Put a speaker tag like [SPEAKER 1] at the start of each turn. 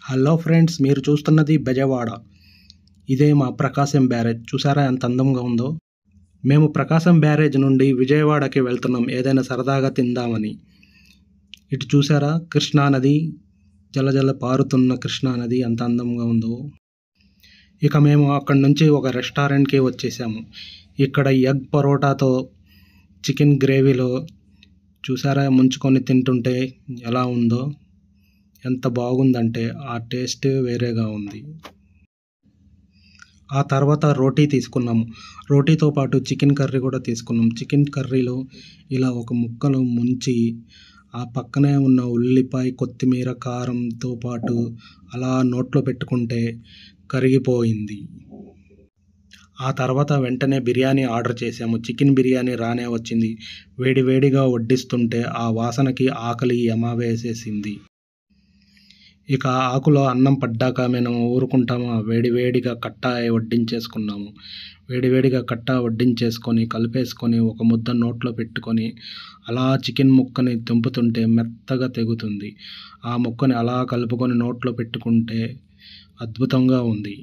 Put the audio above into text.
[SPEAKER 1] Hello friends, మీరు చూస్తున్నది బెజవాడ. ఇదే మా ప్రకాశం బ్యారేజ్. చూసారా ఎంత అందంగా ఉందో. మేము ప్రకాశం బ్యారేజ్ నుండి విజయవాడకి వెళ్తున్నాం ఏదైనా సరదాగా తిందామని. ఇటు చూసారా కృష్ణానది, జలజల పారుతున్న కృష్ణానది ఎంత అందంగా ఉందో. ఇక మేము అక్కడి నుంచి ఒక రెస్టారెంట్కి వచ్చేసాము. ఇక్కడ ఎగ్ పరోటాతో చికెన్ గ్రేవీలో చూసారా ముంచుకొని తింటుంటే ఎలా ఉందో. ఎంత బాగుందంటే ఆ టేస్ట్ వేరేగా ఉంది. ఆ తర్వాత రోటీ తీసుకున్నాము. రోటీతో పాటు చికెన్ కర్రీ కూడా తీసుకున్నాం. చికెన్ కర్రీలో ఇలా ఒక ముక్కలు ముంచి ఆ పక్కనే ఉన్న ఉల్లిపాయ, కొత్తిమీర, కారంతో పాటు అలా నోట్లో పెట్టుకుంటే కరిగిపోయింది. ఆ తర్వాత వెంటనే బిర్యానీ ఆర్డర్ చేసాము. చికెన్ బిర్యానీ రానే వచ్చింది. వేడివేడిగా వడ్డిస్తుంటే ఆ వాసనకి ఆకలి యమ వేసేసింది. ఇక ఆకులో అన్నం పడ్డాక మేము ఊరుకుంటామా, వేడివేడిగా కట్టా వడ్డించేసుకున్నాము. వేడివేడిగా కట్టా వడ్డించేసుకొని కలిపేసుకొని ఒక ముద్ద నోట్లో పెట్టుకొని అలా చికెన్ ముక్కని తెంపుతుంటే మెత్తగా తెగుతుంది. ఆ ముక్కని అలా కలుపుకొని నోట్లో పెట్టుకుంటే అద్భుతంగా ఉంది.